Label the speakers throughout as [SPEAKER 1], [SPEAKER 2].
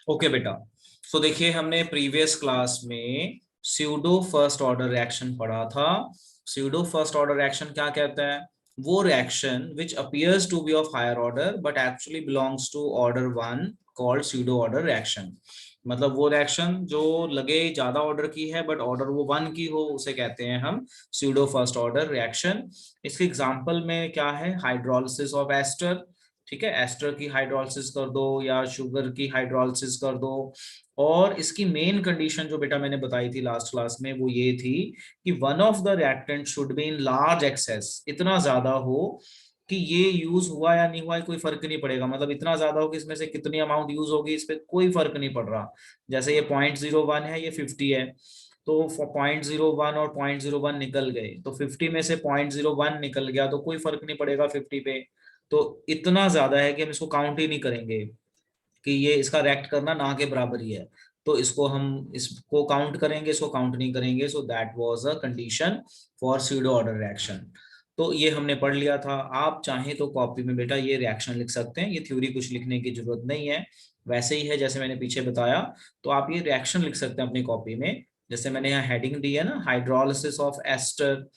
[SPEAKER 1] Okay बेटा, सो देखिए हमने प्रीवियस क्लास में स्यूडो फर्स्ट ऑर्डर रिएक्शन पढ़ा था। स्यूडो फर्स्ट ऑर्डर रिएक्शन क्या कहता है? वो reaction which appears to be of higher order but actually belongs to order one, called pseudo order reaction. मतलब वो रिएक्शन जो लगे ज्यादा ऑर्डर की है बट ऑर्डर वो वन की हो, उसे कहते हैं हम स्यूडो फर्स्ट ऑर्डर रिएक्शन। इसके एग्जांपल में क्या है? Hydrolysis of ester. ठीक है, एस्टर की हाइड्रोलिसिस कर दो या शुगर की हाइड्रोलिसिस कर दो। और इसकी मेन कंडीशन जो बेटा मैंने बताई थी लास्ट क्लास में, वो ये थी कि one of the reactant should be in large access, इतना ज्यादा हो कि ये यूज हुआ या नहीं हुआ कोई फर्क नहीं पड़ेगा। मतलब इतना ज्यादा हो कि इसमें से कितनी अमाउंट यूज होगी इस पे कोई फर्क नहीं पड़ रहा। जैसे ये 0.01 है, ये 50 है, तो 0.01 और 0.01 निकल गए, तो 50 में से 0.01 निकल गया तो कोई फर्क नहीं पड़ेगा 50 पे। तो इतना ज्यादा है कि हम इसको काउंट ही नहीं करेंगे, कि ये इसका रेक्ट करना ना के बराबर ही है। तो इसको काउंट करेंगे, इसको काउंट नहीं करेंगे। So that was a condition for pseudo order reaction. तो ये हमने पढ़ लिया था। आप चाहें तो कॉपी में बेटा ये रिएक्शन लिख सकते हैं, ये थ्योरी कुछ लिखने की जरूरत नहीं है, वैसे ही है जैसे मैंने पीछे बताया। तो आप ये रिएक्शन लिख सकते हैं अपनी कॉपी में। जैसे मैंने यहाँ हेडिंग दी है ना, हाइड्रोलिसिस ऑफ एस्टर।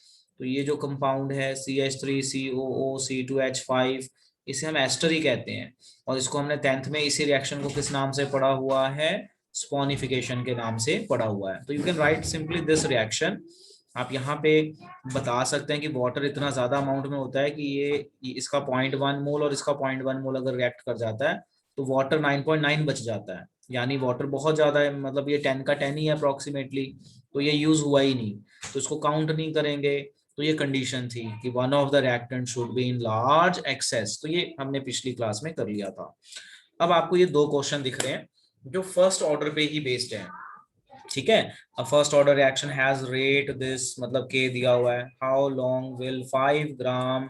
[SPEAKER 1] तो ये जो कंपाउंड है CH3COO C2H5, इसे हम एस्टर ही कहते हैं। और इसको हमने 10th में इसी रिएक्शन को किस नाम से पढ़ा हुआ है? स्पॉनिफिकेशन के नाम से पढ़ा हुआ है। तो you can write simply this reaction. आप यहाँ पे बता सकते हैं कि वाटर इतना ज्यादा अमाउंट में होता है कि ये इसका 0.1 मोल और इसका 0.1 मोल अगर रिएक्ट कर जाता है तो वाटर 9.9 बच जाता है। यानी वाटर बहुत ज्यादा है, मतलब ये 10 का 10 ही है अप्रोक्सीमेटली, तो ये यूज हुआ ही नहीं, तो इसको काउंट नहीं करेंगे। तो ये कंडीशन थी कि one of the reactant should be in large access, तो ये हमने पिछली क्लास में कर लिया था। अब आपको ये दो क्वेश्चन दिख रहे हैं जो फर्स्ट ऑर्डर पे ही बेस्ड है। ठीक है, first order reaction has rate this, मतलब के दिया हुआ है, how long will 5 gram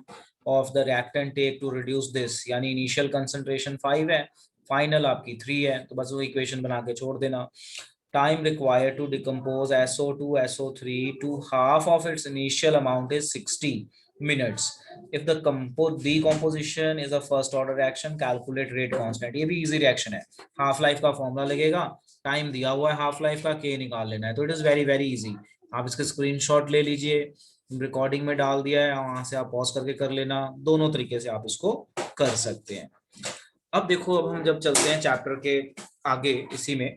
[SPEAKER 1] of the reactant take to reduce this, यानी इनिशियल कंसंट्रेशन 5 है, फाइनल आपकी 3 है, तो बस वो इक्वेशन बना के छोड़ देना। Time required to decompose SO2 SO3 to half of its initial amount is 60 minutes. If the decomposition is a first order reaction, calculate rate constant. ये भी easy reaction है, हाफ लाइफ का फॉर्मूला लगेगा, time दिया हुआ है half life का, के निकाल लेना है। तो it is very very easy. आप इसका स्क्रीनशॉट ले लीजिए, रिकॉर्डिंग में डाल दिया है, वहां से आप पॉज करके कर लेना, दोनों तरीके से आप इसको कर सकते हैं। अब देखो, अब हम जब चलते हैं चैप्टर के आगे इसी में,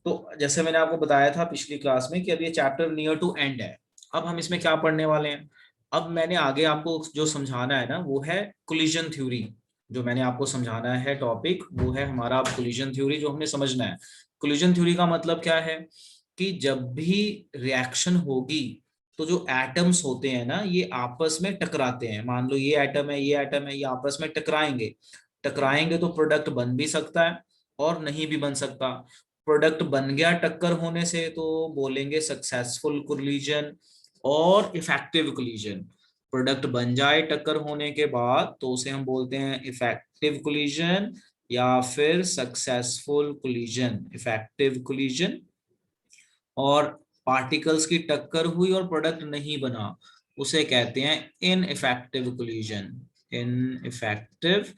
[SPEAKER 1] तो जैसे मैंने आपको बताया था पिछली क्लास में कि अब ये चैप्टर नियर टू एंड है। अब हम इसमें क्या पढ़ने वाले हैं? अब मैंने आगे आपको जो समझाना है ना, वो है कोलिजन थ्योरी। जो मैंने आपको समझाना है टॉपिक, वो है हमारा कोलिजन थ्योरी, जो हमने समझना है। कोलिजन थ्योरी का मतलब क्या है? कि जब भी रिएक्शन होगी तो जो एटम्स होते हैं ना, ये आपस में टकराते हैं। मान लो ये एटम है, ये एटम है, ये आपस में टकराएंगे। टकराएंगे तो प्रोडक्ट बन भी सकता है और नहीं भी बन सकता। प्रोडक्ट बन गया टक्कर होने से तो बोलेंगे सक्सेसफुल कोलिजन और इफेक्टिव कोलिजन। प्रोडक्ट बन जाए टक्कर होने के बाद तो उसे हम बोलते हैं इफेक्टिव कोलिजन या फिर सक्सेसफुल कोलिजन, इफेक्टिव कोलिजन। और पार्टिकल्स की टक्कर हुई और प्रोडक्ट नहीं बना, उसे कहते हैं इनइफेक्टिव कोलिजन, इनइफेक्टिव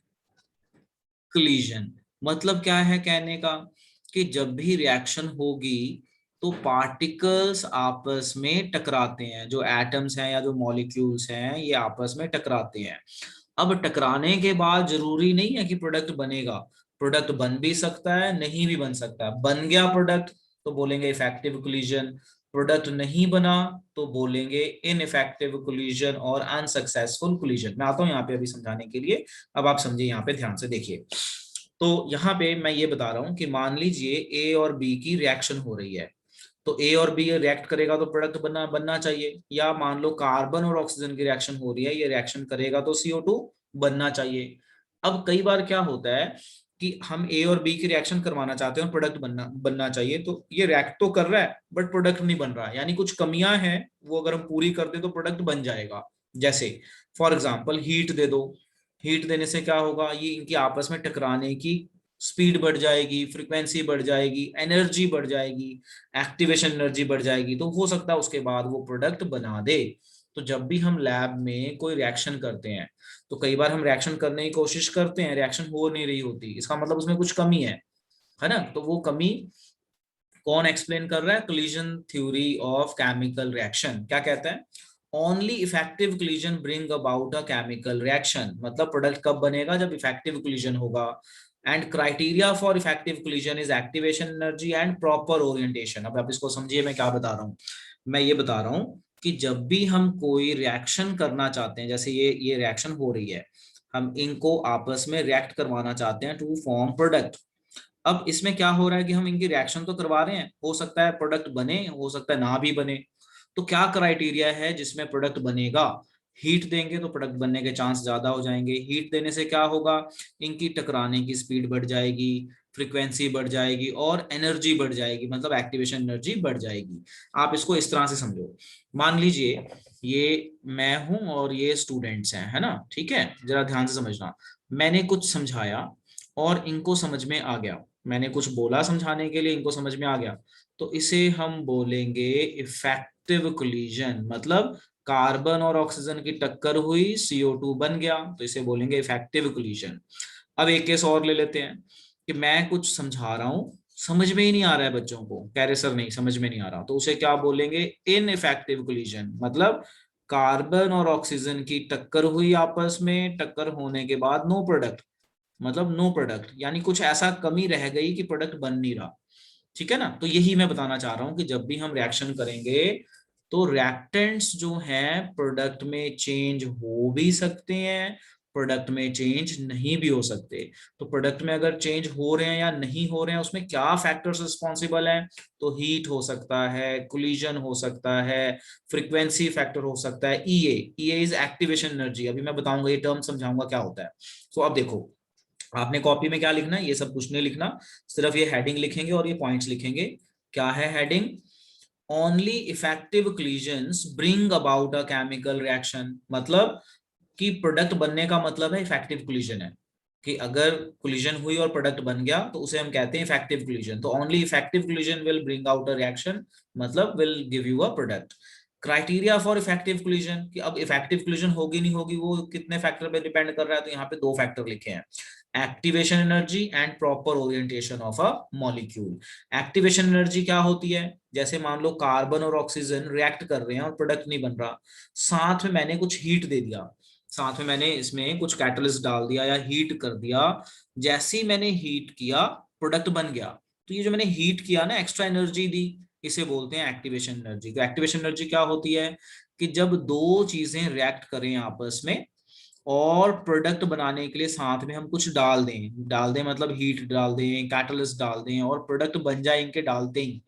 [SPEAKER 1] कोलिजन। मतलब क्या है कहने का? कि जब भी रिएक्शन होगी तो पार्टिकल्स आपस में टकराते हैं, जो एटम्स हैं या जो मॉलिक्यूल्स हैं ये आपस में टकराते हैं। अब टकराने के बाद जरूरी नहीं है कि प्रोडक्ट बनेगा, प्रोडक्ट बन भी सकता है, नहीं भी बन सकता। बन गया प्रोडक्ट तो बोलेंगे इफेक्टिव कोलिजन, प्रोडक्ट नहीं बना तो बोलेंगे इनइफेक्टिव कोलिजन और अनसक्सेसफुल कोलिजन। मैं आता हूं यहाँ पे अभी समझाने के लिए। अब आप समझिए, यहाँ पे ध्यान से देखिए। तो यहाँ पे मैं ये बता रहा हूँ कि मान लीजिए ए और बी की रिएक्शन हो रही है, तो ए और बी रिएक्ट करेगा तो प्रोडक्ट बनना चाहिए। या मान लो कार्बन और ऑक्सीजन की रिएक्शन हो रही है, ये रिएक्शन करेगा तो CO2 बनना चाहिए। अब कई बार क्या होता है कि हम ए और बी की रिएक्शन करवाना चाहते हैं और प्रोडक्ट बनना चाहिए, तो ये रिएक्ट तो कर रहा है बट प्रोडक्ट नहीं बन रहा है, यानी कुछ कमियां हैं, वो अगर हम पूरी कर दे तो प्रोडक्ट बन जाएगा। जैसे फॉर एग्जाम्पल हीट दे दो, हीट देने से क्या होगा, ये इनकी आपस में टकराने की स्पीड बढ़ जाएगी, फ्रीक्वेंसी बढ़ जाएगी, एनर्जी बढ़ जाएगी, एक्टिवेशन एनर्जी बढ़ जाएगी, तो हो सकता है उसके बाद वो प्रोडक्ट बना दे। तो जब भी हम लैब में कोई रिएक्शन करते हैं तो कई बार हम रिएक्शन करने की कोशिश करते हैं, रिएक्शन हो नहीं रही होती, इसका मतलब उसमें कुछ कमी है ना। तो वो कमी कौन एक्सप्लेन कर रहा है? Collision theory of chemical reaction क्या कहता है? Only effective collision bring about a chemical reaction, मतलब प्रोडक्ट कब बनेगा? जब इफेक्टिव कोलिजन होगा। And criteria for effective collision is activation energy and proper orientation. अब आप इसको समझिए मैं क्या बता रहा हूँ। मैं ये बता रहा हूँ कि जब भी हम कोई रिएक्शन करना चाहते हैं, जैसे ये रिएक्शन हो रही है, हम इनको आपस में रिएक्ट करवाना चाहते हैं टू फॉर्म प्रोडक्ट। अब इसमें क्या हो रहा है कि हम इनकी रिएक्शन तो करवा रहे हैं, हो सकता है प्रोडक्ट बने, हो सकता है ना भी बने। तो क्या क्राइटेरिया है जिसमें प्रोडक्ट बनेगा? हीट देंगे तो प्रोडक्ट बनने के चांस ज्यादा हो जाएंगे। हीट देने से क्या होगा? इनकी टकराने की स्पीड बढ़ जाएगी, फ्रीक्वेंसी बढ़ जाएगी और एनर्जी बढ़ जाएगी, मतलब एक्टिवेशन एनर्जी बढ़ जाएगी। आप इसको इस तरह से समझो। मान लीजिए ये मैं हूं और ये स्टूडेंट्स हैं, है ना, ठीक है, जरा ध्यान से समझना। मैंने कुछ समझाया और इनको समझ में आ गया, मैंने कुछ बोला समझाने के लिए, इनको समझ में आ गया, तो इसे हम बोलेंगे इफेक्टिव कोलिजन। मतलब कार्बन और ऑक्सीजन की टक्कर हुई, CO2 बन गया, तो इसे बोलेंगे इफेक्टिव कोलिजन। अब एक केस और ले लेते हैं कि मैं कुछ समझा रहा हूं, समझ में ही नहीं आ रहा है बच्चों को, कह रहे सर नहीं समझ में नहीं आ रहा, तो उसे क्या बोलेंगे? Ineffective collision. मतलब कार्बन और ऑक्सीजन की टक्कर हुई आपस में, टक्कर होने के बाद नो प्रोडक्ट, मतलब नो प्रोडक्ट, यानी कुछ ऐसा कमी रह गई कि प्रोडक्ट बन नहीं रहा। ठीक है ना। तो यही मैं बताना चाह रहा हूं कि जब भी हम रिएक्शन करेंगे तो रिएक्टेंट्स जो हैं प्रोडक्ट में चेंज हो भी सकते हैं, प्रोडक्ट में चेंज नहीं भी हो सकते। तो प्रोडक्ट में अगर चेंज हो रहे हैं या नहीं हो रहे हैं, उसमें क्या फैक्टर्स रिस्पॉन्सिबल हैं? तो हीट हो सकता है, कोलिजन हो सकता है, फ्रीक्वेंसी फैक्टर हो सकता है, ईए इज एक्टिवेशन एनर्जी। अभी मैं बताऊंगा, ये टर्म समझाऊंगा क्या होता है। तो अब देखो, आपने कॉपी में क्या लिखना है? ये सब कुछ नहीं लिखना, सिर्फ ये हेडिंग लिखेंगे और ये पॉइंट्स लिखेंगे। क्या है heading? Only effective collisions bring about a chemical reaction. मतलब कि प्रोडक्ट बनने का मतलब है इफेक्टिव कोलिजन है, कि अगर कोलिजन हुई और प्रोडक्ट बन गया तो उसे हम कहते हैं इफेक्टिव कोलिजन। तो only effective collision will bring out a reaction, मतलब will give you a product. Criteria for effective collision, कि अब इफेक्टिव कोलिजन होगी नहीं होगी वो कितने फैक्टर पे डिपेंड कर रहा है, तो यहाँ पे दो फैक्टर लिखे हैं, activation energy and proper orientation of a molecule. Activation energy क्या होती है? जैसे मान लो कार्बन और ऑक्सीजन रिएक्ट कर रहे हैं और प्रोडक्ट नहीं बन रहा, साथ में मैंने कुछ हीट दे दिया, साथ में मैंने इसमें कुछ कैटलिस्ट डाल दिया या हीट कर दिया। जैसे ही मैंने हीट किया प्रोडक्ट बन गया। तो ये जो मैंने हीट किया ना, एक्स्ट्रा एनर्जी दी, इसे बोलते हैं एक्टिवेशन एनर्जी। तो एक्टिवेशन एनर्जी क्या होती है? कि जब दो चीजें रिएक्ट करें आपस में और प्रोडक्ट बनाने के लिए साथ में हम कुछ डाल दें मतलब हीट डाल दें, कैटलिस्ट डाल दें और प्रोडक्ट बन जाए, इनके डालते ही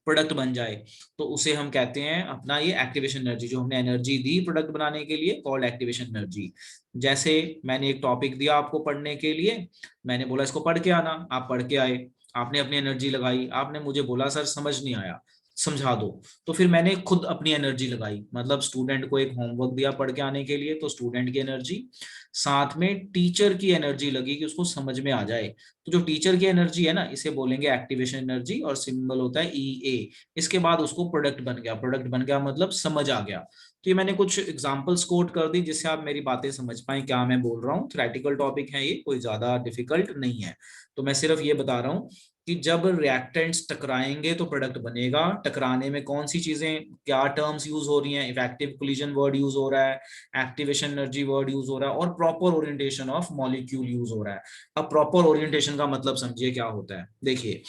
[SPEAKER 1] प्रोडक्ट बन जाए, तो उसे हम कहते हैं अपना ये एक्टिवेशन एनर्जी। जो हमने एनर्जी दी प्रोडक्ट बनाने के लिए, कॉल्ड एक्टिवेशन एनर्जी। जैसे मैंने एक टॉपिक दिया आपको पढ़ने के लिए, मैंने बोला इसको पढ़ के आना, आप पढ़ के आए, आपने अपनी एनर्जी लगाई, आपने मुझे बोला सर समझ नहीं आया, समझा दो। तो फिर मैंने खुद अपनी एनर्जी लगाई, मतलब स्टूडेंट को एक होमवर्क दिया पढ़ के आने के लिए, तो स्टूडेंट की एनर्जी, साथ में टीचर की एनर्जी लगी कि उसको समझ में आ जाए। तो जो टीचर की एनर्जी है ना, इसे बोलेंगे एक्टिवेशन एनर्जी और सिंबल होता है EA। इसके बाद उसको प्रोडक्ट बन गया, प्रोडक्ट बन गया मतलब समझ आ गया। तो ये मैंने कुछ एग्जांपल्स कोट कर दी जिससे आप मेरी बातें समझ पाए क्या मैं बोल रहा हूँ। थ्योरेटिकल टॉपिक है ये, कोई ज्यादा डिफिकल्ट नहीं है। तो मैं सिर्फ ये बता रहा हूँ कि जब रिएक्टेंट्स टकराएंगे तो प्रोडक्ट बनेगा। टकराने में कौन सी चीजें, क्या टर्म्स यूज हो रही हैं? इफेक्टिव कोलिजन वर्ड यूज हो रहा है, एक्टिवेशन एनर्जी वर्ड यूज हो रहा है और proper orientation of molecule use हो रहा है। अब प्रॉपर ओरिएंटेशन का मतलब समझिए क्या होता है। देखिए,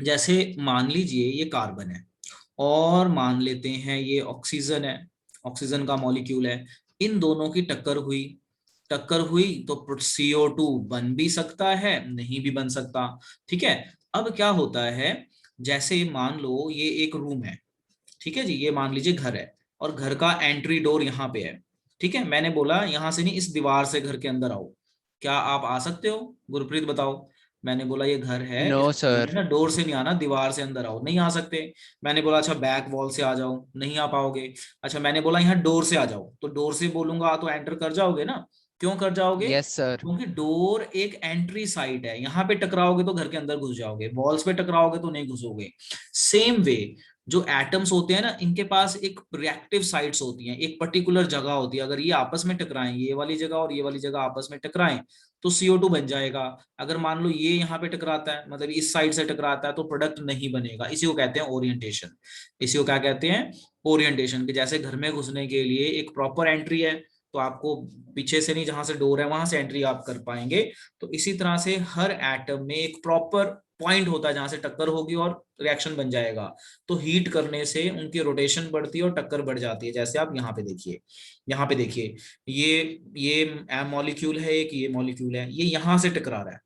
[SPEAKER 1] जैसे मान लीजिए ये कार्बन है और मान लेते हैं ये ऑक्सीजन है, ऑक्सीजन का मॉलिक्यूल है, इन दोनों की टक्कर हुई तो CO2 बन भी सकता है, नहीं भी बन सकता। ठीक है। अब क्या होता है, जैसे मान लो ये एक रूम है, ठीक है जी, ये मान लीजिए घर है और घर का एंट्री डोर यहाँ पे है। ठीक है, मैंने बोला यहां से नहीं, इस दीवार से घर के अंदर आओ। क्या आप आ सकते हो? गुरप्रीत बताओ। मैंने बोला ये घर है,
[SPEAKER 2] नो
[SPEAKER 1] इस
[SPEAKER 2] सर।
[SPEAKER 1] ना डोर से नहीं आना, दीवार से अंदर आओ, नहीं आ सकते। मैंने बोला अच्छा बैक वॉल से आ जाओ, नहीं आ पाओगे। अच्छा मैंने बोला यहाँ डोर से आ जाओ, तो डोर से बोलूंगा तो एंटर कर जाओगे ना? क्यों कर जाओगे?
[SPEAKER 2] Yes sir.
[SPEAKER 1] क्योंकि डोर एक एंट्री साइट है, यहाँ पे टकराओगे तो घर के अंदर घुस जाओगे, वॉल्स पे टकराओगे तो नहीं घुसोगे। सेम वे जो एटम्स होते हैं ना, इनके पास एक रिएक्टिव साइट्स होती हैं, एक पर्टिकुलर जगह होती है। अगर ये आपस में टकराएं, ये वाली जगह और ये वाली जगह आपस में टकराएं, तो CO2 बन जाएगा। अगर मान लो ये यहाँ पे टकराता है, मतलब इस साइड से टकराता है, तो प्रोडक्ट नहीं बनेगा। इसी को कहते हैं ओरिएंटेशन। इसी को क्या कहते हैं? ओरिएंटेशन। कि जैसे घर में घुसने के लिए एक प्रॉपर एंट्री है, तो आपको पीछे से नहीं, जहां से डोर है वहां से एंट्री आप कर पाएंगे। तो इसी तरह से हर एटम में एक प्रॉपर पॉइंट होता है जहां से टक्कर होगी और रिएक्शन बन जाएगा। तो हीट करने से उनकी रोटेशन बढ़ती है और टक्कर बढ़ जाती है। जैसे आप यहाँ पे देखिए, यहाँ पे देखिए, ये मॉलिक्यूल है, एक ये मॉलिक्यूल है, ये यहाँ से टकरा रहा है,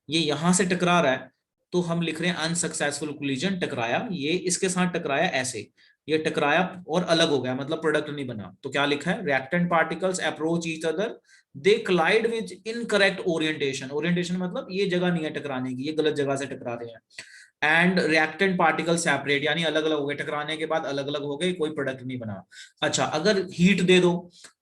[SPEAKER 1] ये यहाँ से टकरा रहा है, तो हम लिख रहे हैं अनसक्सेसफुल कोलिजन। टकराया, ये इसके साथ टकराया ऐसे, ये टकराया और अलग हो गया, मतलब प्रोडक्ट नहीं बना। तो क्या लिखा है? Reactant particles approach each other, they Clyde with incorrect orientation. Orientation मतलब ये जगह नहीं है टकराने की, ये गलत जगह से टकरा रहे हैं। एंड रिएक्टेंट पार्टिकल सेपरेट, यानी अलग अलग हो गए, टकराने के बाद अलग अलग हो गए, कोई प्रोडक्ट नहीं बना। अच्छा, अगर हीट दे दो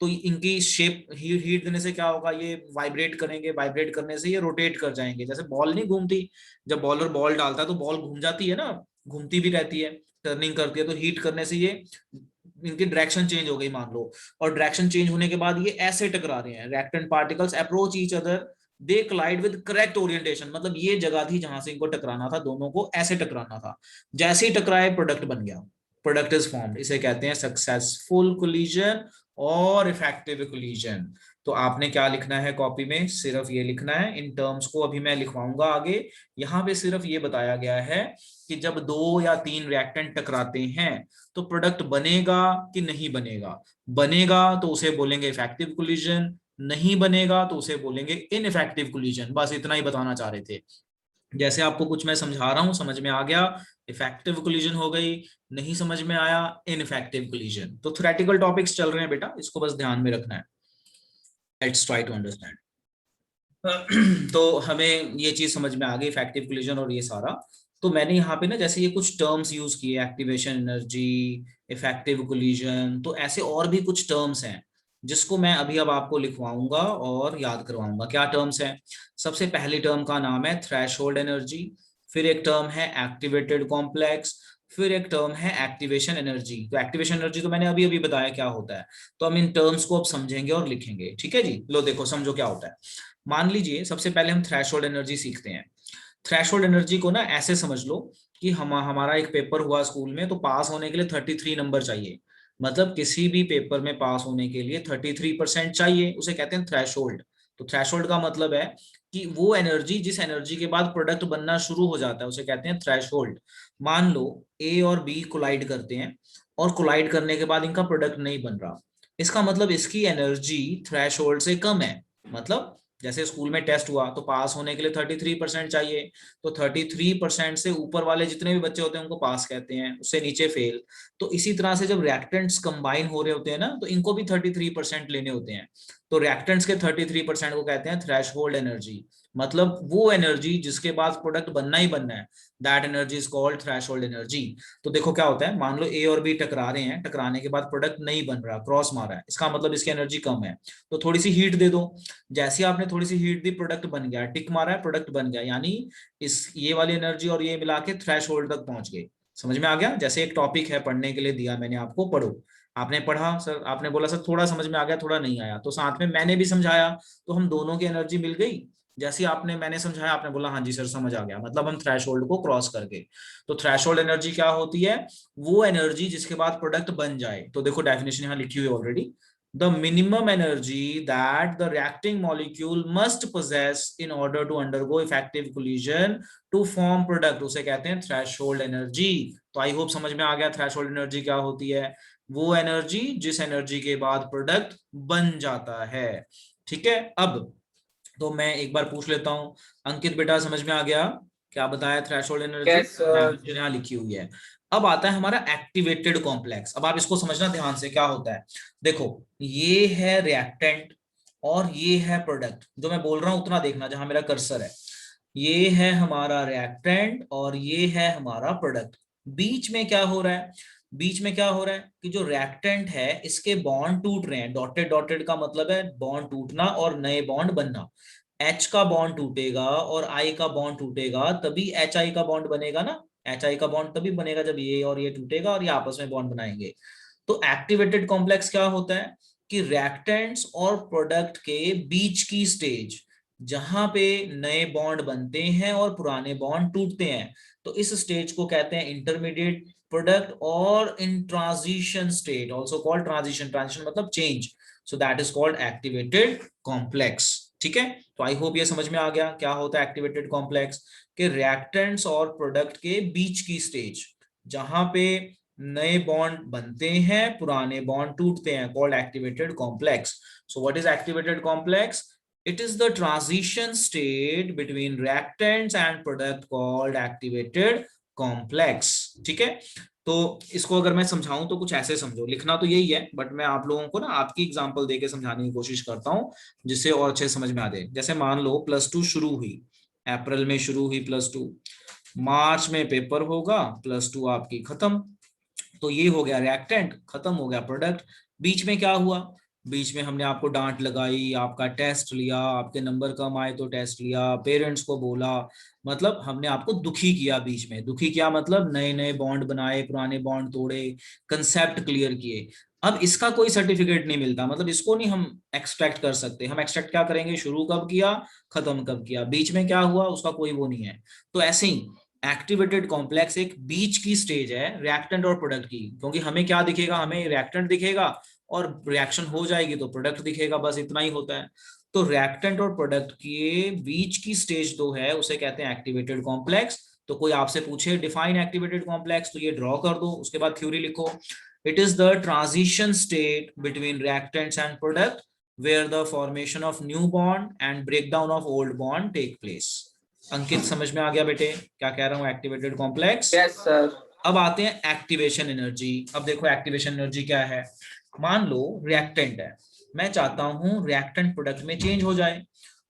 [SPEAKER 1] तो इनकी शेप, हीट देने से क्या होगा? ये वाइब्रेट करेंगे, वाइब्रेट करने से ये रोटेट कर जाएंगे। जैसे बॉल नहीं घूमती, जब बॉलर बॉल डालता है तो बॉल घूम जाती है ना, घूमती भी रहती है, टर्निंग करती है। तो हीट करने से ये, इनकी डायरेक्शन चेंज हो गई मान लो, और डायरेक्शन चेंज होने के बाद ये ऐसे टकरा रहे हैं। Reactant particles approach each other, they Clyde with correct orientation, मतलब ये जगह थी जहां से इनको टकराना था, दोनों को ऐसे टकराना था। जैसे ही टकराए, प्रोडक्ट बन गया, प्रोडक्ट इज फॉर्म्ड। इसे कहते हैं सक्सेसफुल कोलिजन और इफेक्टिव कोलिजन। तो आपने क्या लिखना है कॉपी में? सिर्फ ये लिखना है। इन टर्म्स को अभी मैं लिखवाऊंगा आगे। यहाँ पे सिर्फ ये बताया गया है कि जब 2 या 3 रिएक्टेंट टकराते हैं तो प्रोडक्ट बनेगा कि नहीं बनेगा। बनेगा तो उसे बोलेंगे इफेक्टिव कोलिजन, नहीं बनेगा तो उसे बोलेंगे इनइफेक्टिव कोलिजन। बस इतना ही बताना चाह रहे थे। जैसे आपको कुछ मैं समझा रहा हूं, समझ में आ गया? इफेक्टिव कोलिजन हो गई, नहीं समझ में आया, इनइफेक्टिव कोलिजन। तो थ्योरेटिकल टॉपिक्स चल रहे हैं बेटा, इसको बस ध्यान में रखना है। Let's try to understand. तो हमें ये चीज समझ में आ गई, इफेक्टिव कोलिजन और ये सारा। तो मैंने यहाँ पे ना जैसे ये कुछ टर्म्स यूज किए, एक्टिवेशन एनर्जी, इफेक्टिव कोलिजन, तो ऐसे और भी कुछ टर्म्स हैं जिसको मैं अभी अब आपको लिखवाऊंगा और याद करवाऊंगा। क्या टर्म्स हैं? सबसे पहली टर्म का नाम है थ्रेशोल्ड एनर्जी, फिर एक टर्म है एक्टिवेटेड कॉम्प्लेक्स, फिर एक टर्म है एक्टिवेशन एनर्जी। तो एक्टिवेशन एनर्जी तो मैंने अभी अभी बताया क्या होता है। तो हम इन टर्म्स को अब समझेंगे और लिखेंगे। ठीक है जी, लो देखो समझो क्या होता है। मान लीजिए सबसे पहले हम थ्रेशोल्ड एनर्जी सीखते हैं। थ्रेशोल्ड एनर्जी को ना ऐसे समझ लो कि हमारा एक पेपर हुआ स्कूल में, तो पास होने के लिए 33 नंबर चाहिए। मतलब किसी भी पेपर में पास होने के लिए 33% चाहिए, उसे कहते हैं थ्रेशोल्ड। तो थ्रेशोल्ड का मतलब है कि वो एनर्जी, जिस एनर्जी के बाद प्रोडक्ट बनना शुरू हो जाता है, उसे कहते हैं थ्रेशोल्ड। मान लो ए और बी कोलाइड करते हैं, और कोलाइड करने के बाद इनका प्रोडक्ट नहीं बन रहा, इसका मतलब इसकी एनर्जी थ्रेशोल्ड से कम है। मतलब जैसे स्कूल में टेस्ट हुआ तो पास होने के लिए 33% चाहिए, तो 33% से ऊपर वाले जितने भी बच्चे होते हैं उनको पास कहते हैं, उससे नीचे फेल। तो इसी तरह से जब रिएक्टेंट्स कंबाइन हो रहे होते हैं ना, तो इनको भी 33% लेने होते हैं। तो रिएक्टेंट्स के 33% को कहते हैं थ्रेशोल्ड एनर्जी। मतलब वो एनर्जी जिसके बाद प्रोडक्ट बनना ही बनना है, that energy is called threshold energy. तो देखो क्या होता है, मान लो ए और बी टकरा रहे हैं, टकराने के बाद प्रोडक्ट नहीं बन रहा, क्रॉस मारा है, इसका मतलब इसकी एनर्जी कम है। तो थोड़ी सी हीट दे दो, जैसे आपने थोड़ी सी हीट दी, प्रोडक्ट बन गया, टिक मारा है, प्रोडक्ट बन गया, यानी इस ये वाली एनर्जी और ये मिला के थ्रेशोल्ड तक पहुंच गए। समझ में आ गया? जैसे एक टॉपिक है पढ़ने के लिए दिया मैंने आपको, पढ़ो, आपने पढ़ा सर, आपने बोला सर थोड़ा समझ में आ गया, थोड़ा नहीं आया, तो साथ में मैंने भी समझाया, तो हम दोनों की एनर्जी मिल गई। जैसे आपने, मैंने समझाया, आपने बोला हाँ जी सर समझ आ गया, मतलब हम थ्रेशोल्ड को क्रॉस कर गए। तो थ्रेशोल्ड एनर्जी क्या होती है? वो एनर्जी जिसके बाद प्रोडक्ट बन जाए। तो देखो डेफिनेशन यहाँ लिखी हुई है already. The minimum energy that the reacting molecule must possess in order to undergo effective collision to form product, उसे कहते हैं थ्रेशोल्ड एनर्जी। तो आई होप समझ में आ गया थ्रेशोल्ड एनर्जी क्या होती है। वो एनर्जी जिस एनर्जी के बाद प्रोडक्ट बन जाता है। ठीक है, अब तो मैं एक बार पूछ लेता हूं, अंकित बेटा समझ में आ गया क्या बताया थ्रेशोल्ड एनर्जी?
[SPEAKER 2] Yes sir.
[SPEAKER 1] यहाँ लिखी हुई है। अब आता है हमारा एक्टिवेटेड कॉम्प्लेक्स। अब आप इसको समझना ध्यान से, क्या होता है देखो, ये है रिएक्टेंट और ये है प्रोडक्ट। जो मैं बोल रहा हूं उतना देखना, जहां मेरा कर्सर है, ये है हमारा रिएक्टेंट और ये है हमारा प्रोडक्ट। बीच में क्या हो रहा है? बीच में क्या हो रहा है कि जो रिएक्टेंट है इसके बॉन्ड टूट रहे हैं। डॉटेड डॉटेड का मतलब है बॉन्ड टूटना और नए बॉन्ड बनना। H का बॉन्ड टूटेगा और I का बॉन्ड टूटेगा, तभी HI का बॉन्ड बनेगा ना। HI का बॉन्ड तभी बनेगा जब ये और ये टूटेगा और ये आपस में बॉन्ड बनाएंगे। तो एक्टिवेटेड कॉम्प्लेक्स क्या होता है कि रिएक्टेंट्स और प्रोडक्ट के बीच की स्टेज जहां पे नए बॉन्ड बनते हैं और पुराने बॉन्ड टूटते हैं, तो इस स्टेज को कहते हैं इंटरमीडिएट प्रोडक्ट और इन transition state also called transition, transition मतलब change, so that is called activated complex. ठीक है, तो आई होप ये समझ में आ गया क्या होता है एक्टिवेटेड कॉम्प्लेक्स, कि रिएक्टेंट्स और प्रोडक्ट के बीच की स्टेज जहां पे नए बॉन्ड बनते हैं पुराने बॉन्ड टूटते हैं, called activated complex. So what is activated complex? It is the transition state between reactants and product called activated complex। ठीक है, तो इसको अगर मैं समझाऊं तो कुछ ऐसे समझो, लिखना तो यही है बट मैं आप लोगों को ना आपकी एग्जांपल देके समझाने की कोशिश करता हूं जिससे और अच्छे समझ में आ जाए। जैसे मान लो +2 शुरू हुई, अप्रैल में शुरू हुई +2, मार्च में पेपर होगा, +2 आपकी खत्म, तो ये हो गया रिएक्टेंट, खत्म हो गया प्रोडक्ट। बीच में क्या हुआ? बीच में हमने आपको डांट लगाई, आपका टेस्ट लिया, आपके नंबर कम आए तो टेस्ट लिया, पेरेंट्स को बोला, मतलब हमने आपको दुखी किया। बीच में दुखी किया मतलब नए नए बॉन्ड बनाए, पुराने बॉन्ड तोड़े, कंसेप्ट क्लियर किए। अब इसका कोई सर्टिफिकेट नहीं मिलता, मतलब इसको नहीं हम एक्सट्रैक्ट कर सकते। हम एक्सट्रैक्ट क्या करेंगे? शुरू कब किया, खत्म कब किया, बीच में क्या हुआ, उसका कोई वो नहीं है। तो ऐसे ही एक्टिवेटेड कॉम्प्लेक्स एक बीच की स्टेज है रिएक्टेंट और प्रोडक्ट की, क्योंकि हमें क्या दिखेगा? हमें रिएक्टेंट दिखेगा और रिएक्शन हो जाएगी तो प्रोडक्ट दिखेगा, बस इतना ही होता है। तो रिएक्टेंट और प्रोडक्ट के बीच की स्टेज दो है, उसे कहते हैं एक्टिवेटेड कॉम्प्लेक्स। तो कोई आपसे पूछे डिफाइन एक्टिवेटेड कॉम्प्लेक्स, तो ये ड्रॉ कर दो, उसके बाद थ्योरी लिखो। It is the transition state between reactants and product where the formation of new bond and breakdown of old bond take place। अंकित समझ में आ गया बेटे क्या कह रहा हूँ एक्टिवेटेड कॉम्प्लेक्स?
[SPEAKER 2] Yes sir.
[SPEAKER 1] अब आते हैं एक्टिवेशन एनर्जी। अब देखो एक्टिवेशन एनर्जी क्या है। मान लो रिएक्टेंट है, मैं चाहता हूं रिएक्टेंट प्रोडक्ट में चेंज हो जाए,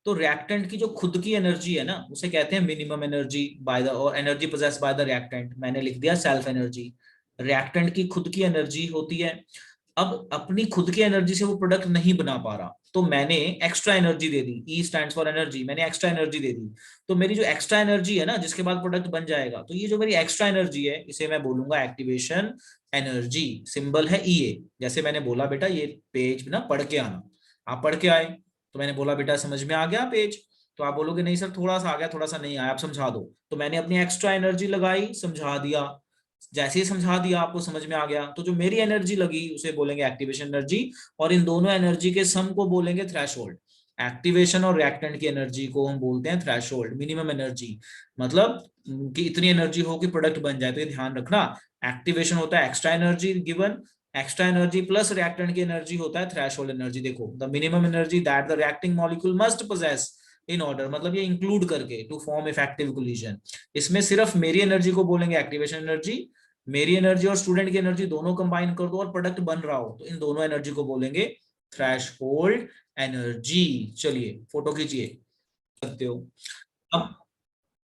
[SPEAKER 1] तो रिएक्टेंट की जो खुद की एनर्जी है ना उसे कहते हैं मिनिमम एनर्जी बाय द, और energy possessed by the reactant मैंने लिख दिया सेल्फ एनर्जी। रिएक्टेंट की खुद की एनर्जी होती है। अब अपनी खुद की एनर्जी से वो प्रोडक्ट नहीं बना पा रहा, तो मैंने extra energy they the, E stands for energy, मैंने एक्स्ट्रा एनर्जी दे दी। तो मेरी जो एक्स्ट्रा एनर्जी है ना जिसके बाद प्रोडक्ट बन जाएगा, तो ये जो मेरी एक्स्ट्रा एनर्जी है इसे मैं बोलूंगा एक्टिवेशन एनर्जी। सिंबल है ई ए। जैसे मैंने बोला बेटा ये पेज ना पढ़ के आना, आप पढ़ के आए तो मैंने बोला बेटा समझ में आ गया पेज, तो आप बोलोगे नहीं सर थोड़ा सा आ गया थोड़ा सा नहीं आया, आप समझा दो। तो मैंने अपनी एक्स्ट्रा एनर्जी लगाई, समझा दिया। जैसे ही समझा दिया आपको समझ में आ गया, तो जो मेरी एनर्जी लगी उसे बोलेंगे एक्टिवेशन एनर्जी, और इन दोनों एनर्जी के सम को बोलेंगे थ्रेशोल्ड। एक्टिवेशन और रिएक्टेंट की एनर्जी को हम बोलते हैं थ्रेशोल्ड, मिनिमम एनर्जी, मतलब कि इतनी एनर्जी हो कि प्रोडक्ट बन जाए। तो ये ध्यान रखना, एक्टिवेशन होता है extra energy given, extra energy plus reactant की एनर्जी होता है थ्रेशोल्ड एनर्जी। देखो the minimum energy that the reacting molecule must possess in order, मतलब ये इंक्लूड करके टू फॉर्म इफेक्टिव कोलिजन। इसमें सिर्फ मेरी एनर्जी को बोलेंगे एक्टिवेशन एनर्जी, मेरी एनर्जी और स्टूडेंट की एनर्जी दोनों कंबाइन कर दो और प्रोडक्ट बन रहा हो तो इन दोनों एनर्जी को बोलेंगे थ्रेशोल्ड एनर्जी। चलिए फोटो खींचिए सकते हो। अब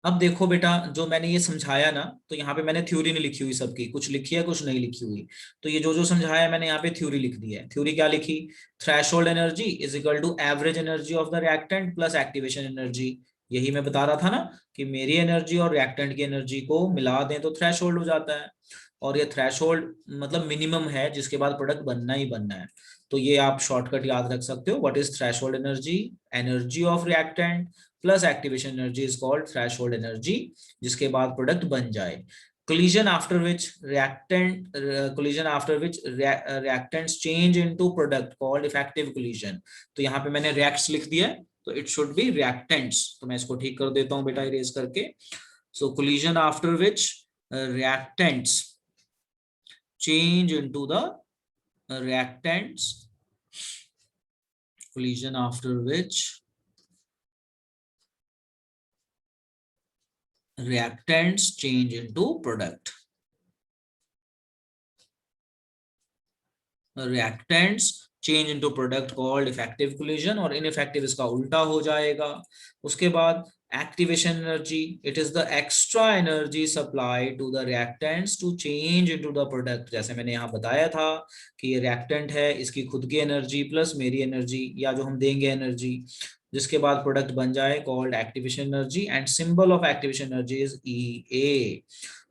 [SPEAKER 1] अब देखो बेटा जो मैंने ये समझाया ना, तो यहाँ पे मैंने थ्योरी नहीं लिखी हुई सबकी, कुछ लिखी है कुछ नहीं लिखी हुई। तो ये जो जो समझाया मैंने यहाँ पे थ्योरी लिख दी है। थ्योरी क्या लिखी? Threshold energy is equal to average energy of the reactant plus activation energy. यही मैं बता रहा था ना कि मेरी एनर्जी और रिएक्टेंट की एनर्जी को मिला दें तो थ्रेशोल्ड हो जाता है, और ये थ्रेशोल्ड मतलब मिनिमम है जिसके बाद प्रोडक्ट बनना ही बनना है। तो ये आप शॉर्टकट याद रख सकते हो, what is threshold energy? Energy of reactant plus activation energy is called threshold energy, जिसके बाद प्रोडक्ट बन जाए। collision after which reactants change into product called effective collision। तो यहाँ पे मैंने reacts लिख दिया है, तो it should be reactants। तो मैं इसको ठीक कर देता हूँ बेटा इरेज करके। so collision after which reactants change into the reactants, collision after which reactants change into product, reactants change into product called effective collision, और ineffective इसका उल्टा हो जाएगा। उसके बाद activation energy, it is the extra energy supplied to the reactants to change into the product। जैसे मैंने यहाँ बताया था कि ये reactant है, इसकी खुद की एनर्जी प्लस मेरी एनर्जी या जो हम देंगे एनर्जी, जिसके बाद प्रोडक्ट बन जाए called activation energy and symbol of activation energy is E.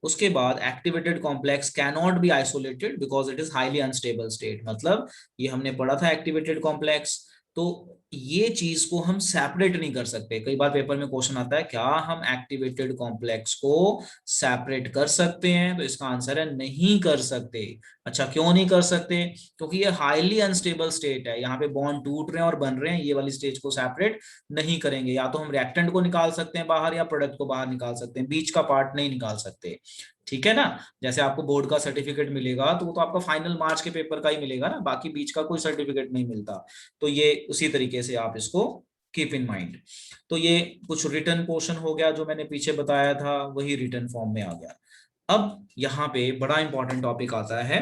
[SPEAKER 1] उसके बाद activated complex can not be isolated because it is highly unstable state, मतलब ये हमने पढ़ा था एक्टिवेटेड कॉम्प्लेक्स, तो ये चीज को हम सेपरेट नहीं कर सकते। कई बार पेपर में क्वेश्चन आता है क्या हम एक्टिवेटेड कॉम्प्लेक्स को सेपरेट कर सकते हैं, तो इसका आंसर है नहीं कर सकते। अच्छा क्यों नहीं कर सकते? क्योंकि ये हाईली अनस्टेबल स्टेट है, यहाँ पे बॉन्ड टूट रहे हैं और बन रहे हैं, ये वाली स्टेज को सेपरेट नहीं करेंगे। या तो हम रिएक्टेंट को निकाल सकते हैं बाहर या प्रोडक्ट को बाहर निकाल सकते हैं, बीच का पार्ट नहीं निकाल सकते। ठीक है ना? जैसे आपको बोर्ड का सर्टिफिकेट मिलेगा तो वो तो आपका फाइनल मार्च के पेपर का ही मिलेगा ना, बाकी बीच का कोई सर्टिफिकेट नहीं मिलता। तो ये उसी तरीके से आप इसको कीप इन माइंड। तो ये कुछ रिटर्न पोर्शन हो गया, जो मैंने पीछे बताया था वही रिटर्न फॉर्म में आ गया। अब यहाँ पे बड़ा इंपॉर्टेंट टॉपिक आता है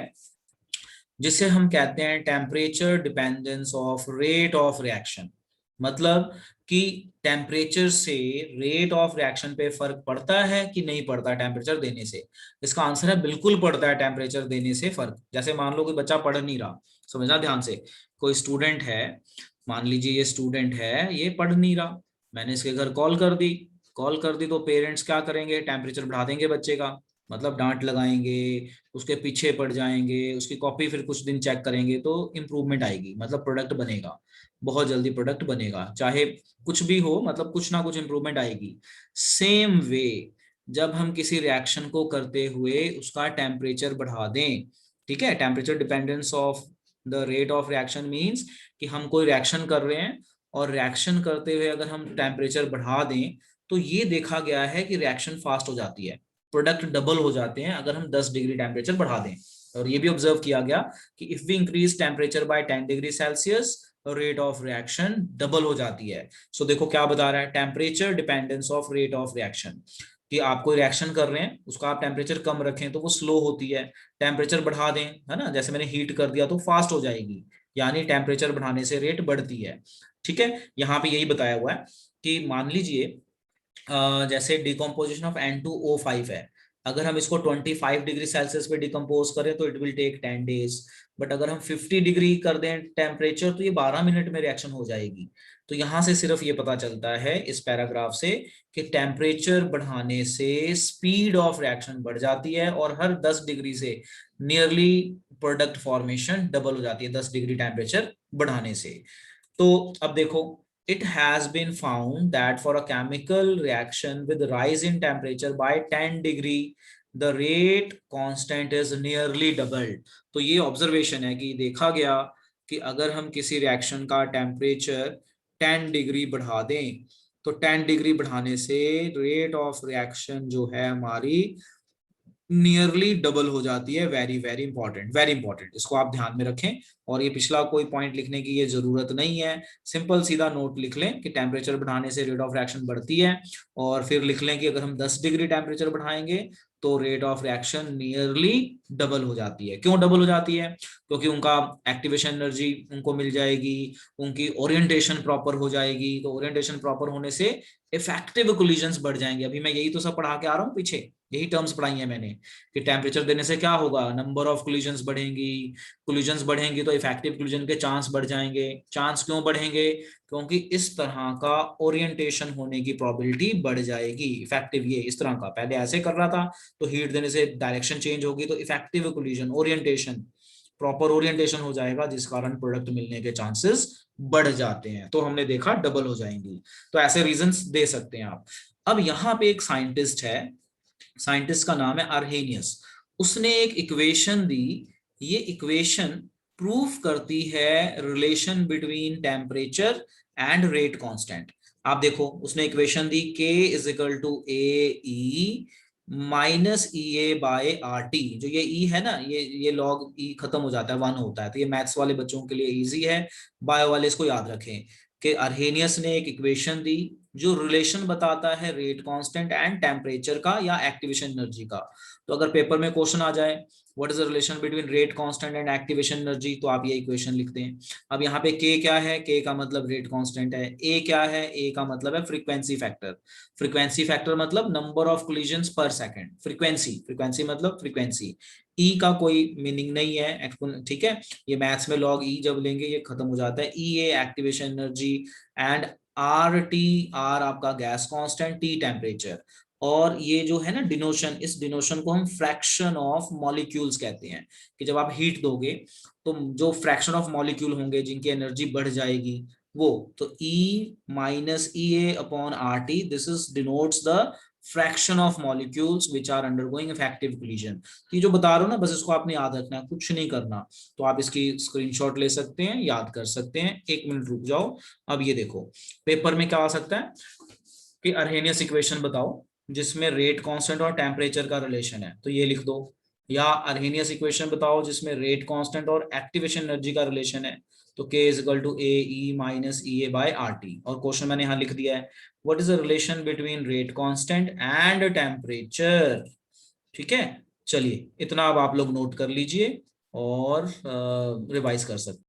[SPEAKER 1] जिसे हम कहते हैं temperature dependence of rate of reaction. मतलब कि टेम्परेचर से रेट ऑफ रिएक्शन पे फर्क पड़ता है कि नहीं पड़ता टेम्परेचर देने से? इसका आंसर है बिल्कुल पड़ता है टेम्परेचर देने से फर्क। जैसे मान लो कोई बच्चा पढ़ नहीं रहा, समझना ध्यान से, कोई स्टूडेंट है, मान लीजिए ये स्टूडेंट है, ये पढ़ नहीं रहा, मैंने इसके घर कॉल कर दी तो पेरेंट्स क्या करेंगे? टेम्परेचर बढ़ा देंगे बच्चे का, मतलब डांट लगाएंगे, उसके पीछे पड़ जाएंगे, उसकी कॉपी फिर कुछ दिन चेक करेंगे तो इम्प्रूवमेंट आएगी, मतलब प्रोडक्ट बनेगा, बहुत जल्दी प्रोडक्ट बनेगा, चाहे कुछ भी हो, मतलब कुछ ना कुछ इम्प्रूवमेंट आएगी। सेम वे जब हम किसी रिएक्शन को करते हुए उसका टेम्परेचर बढ़ा दें, ठीक है, temperature dependence of the rate of reaction means कि हम कोई रिएक्शन कर रहे हैं और रिएक्शन करते हुए अगर हम टेम्परेचर बढ़ा दें तो ये देखा गया है कि रिएक्शन फास्ट हो जाती है, प्रोडक्ट डबल हो जाते हैं अगर हम 10 डिग्री टेम्परेचर बढ़ा दें। और ये भी ऑब्जर्व किया गया कि if we increase temperature by 10 degree Celsius rate of reaction double हो जाती है। सो देखो क्या बता रहा है, temperature dependence of rate of reaction, कि आप कोई रिएक्शन कर रहे हैं उसका आप टेम्परेचर कम रखें तो वो स्लो होती है, टेम्परेचर बढ़ा दें, है ना, जैसे मैंने हीट कर दिया तो फास्ट हो जाएगी, यानी टेम्परेचर बढ़ाने से रेट बढ़ती है। ठीक है, यहाँ पे यही बताया हुआ है कि मान लीजिए जैसे डिकम्पोजिशन ऑफ N2O5 है, अगर हम इसको 25 डिग्री सेल्सियस पे डिकम्पोज करें तो it will take 10 days, but अगर हम 50 डिग्री कर दें टेम्परेचर तो ये 12 मिनट में रिएक्शन हो जाएगी। तो यहां से सिर्फ ये पता चलता है इस पैराग्राफ से कि टेम्परेचर बढ़ाने से स्पीड ऑफ रिएक्शन बढ़ जाती है और हर 10 डिग्री से नियरली प्रोडक्ट फॉर्मेशन डबल हो जाती है 10 डिग्री टेम्परेचर बढ़ाने से। तो अब देखो, it has been found that for a chemical reaction with rise in temperature by 10 degree the rate constant is nearly doubled। तो ये ऑब्जर्वेशन है कि देखा गया कि अगर हम किसी रिएक्शन का टेम्परेचर 10 डिग्री बढ़ा दें तो 10 डिग्री बढ़ाने से रेट ऑफ रिएक्शन जो है हमारी नियरली डबल हो जाती है। Very very important, very important, इसको आप ध्यान में रखें। और ये पिछला कोई पॉइंट लिखने की ये जरूरत नहीं है, सिंपल सीधा नोट लिख लें कि टेम्परेचर बढ़ाने से रेट ऑफ रिएक्शन बढ़ती है, और फिर लिख लें कि अगर हम 10 डिग्री टेम्परेचर बढ़ाएंगे तो rate of reaction nearly double हो जाती है। क्यों डबल हो जाती है? क्योंकि उनका एक्टिवेशन एनर्जी उनको मिल जाएगी, उनकी ओरिएंटेशन प्रॉपर हो जाएगी, तो ओरिएंटेशन प्रॉपर होने से इफेक्टिव कोलिजन्स बढ़ जाएंगे। अभी मैं यही तो सब पढ़ा के आ रहा हूँ, पीछे यही टर्म्स पढ़ाई है मैंने कि टेम्परेचर देने से क्या होगा, नंबर ऑफ कोलिजन्स बढ़ेंगी, कोलिजन्स बढ़ेंगी तो इफेक्टिव कोलिजन के चांस बढ़ जाएंगे। चांस क्यों बढ़ेंगे? क्योंकि इस तरह का ओरिएंटेशन होने की प्रोबेबिलिटी बढ़ जाएगी। इफेक्टिव ये इस तरह का, पहले ऐसे कर रहा था तो हीट देने से डायरेक्शन चेंज होगी, तो effective collision orientation, proper orientation हो जाएगा जिस कारण प्रोडक्ट मिलने के चांसेस बढ़ जाते हैं। तो हमने देखा डबल हो जाएंगी। तो ऐसे रीजंस दे सकते हैं आप। अब यहाँ पे एक साइंटिस्ट है, साइंटिस्ट का नाम है अर्हेनियस, उसने एक इक्वेशन दी। ये इक्वेशन प्रूफ करती है relation between temperature and rate constant. आप देखो उसने इक्वेशन दी K is equal to AE minus EA by RT। जो ये E है ना, ये लॉग E खत्म हो जाता है, 1 होता है, तो ये मैथ्स वाले बच्चों के लिए इजी है, बायो वाले इसको याद रखें कि अर्हेनियस ने एक इक्वेशन दी जो रिलेशन बताता है रेट कांस्टेंट एंड टेम्परेचर का या एक्टिवेशन एनर्जी का। तो अगर पेपर में क्वेश्चन आ जाए what is the relation between rate constant and activation energy, तो आप ये इक्वेशन लिखते हैं। अब यहाँ पे K क्या है? K का मतलब रेट कांस्टेंट है। A क्या है? A का मतलब है फ्रीक्वेंसी फैक्टर। फ्रीक्वेंसी फैक्टर मतलब नंबर ऑफ कोलिजन्स पर सेकंड। फ्रीक्वेंसी, फ्रीक्वेंसी मतलब फ्रीक्वेंसी। E का कोई मीनिंग नहीं है, ठीक है, ये मैथ्स में लॉग E जब लेंगे ये खत्म हो जाता है। EA activation energy and R T, R आपका गैस कांस्टेंट, टी टेम्परेचर, और ये जो है ना डिनोशन, इस डिनोशन को हम फ्रैक्शन ऑफ मॉलिक्यूल्स कहते हैं, कि जब आप हीट दोगे तो जो फ्रैक्शन ऑफ मॉलिक्यूल होंगे जिनकी एनर्जी बढ़ जाएगी वो, तो E minus E A upon R T, this is denotes the fraction of molecules which are undergoing effective collision. ये जो बता रहा हूँ ना, बस इसको आपने याद रखना है, कुछ नहीं करना। तो आप इसकी स्क्रीनशॉट ले सकते हैं, याद कर सकते हैं। 1 मिनट रुक जाओ। अब ये देखो पेपर में क्या आ सकता है कि अर्हेनियस इक्वेशन बताओ जिसमें रेट कांस्टेंट और टेम्परेचर का रिलेशन है, तो ये लिख दो। या अर्हेनियस इक्वेशन बताओ जिसमें रेट कांस्टेंट और एक्टिवेशन एनर्जी का रिलेशन है, तो K is equal to A E minus E A by R T. और क्वेश्चन मैंने यहाँ लिख दिया है, what is the relation between rate constant and temperature. ठीक है, चलिए इतना अब आप लोग नोट कर लीजिए और रिवाइज कर सकते हैं।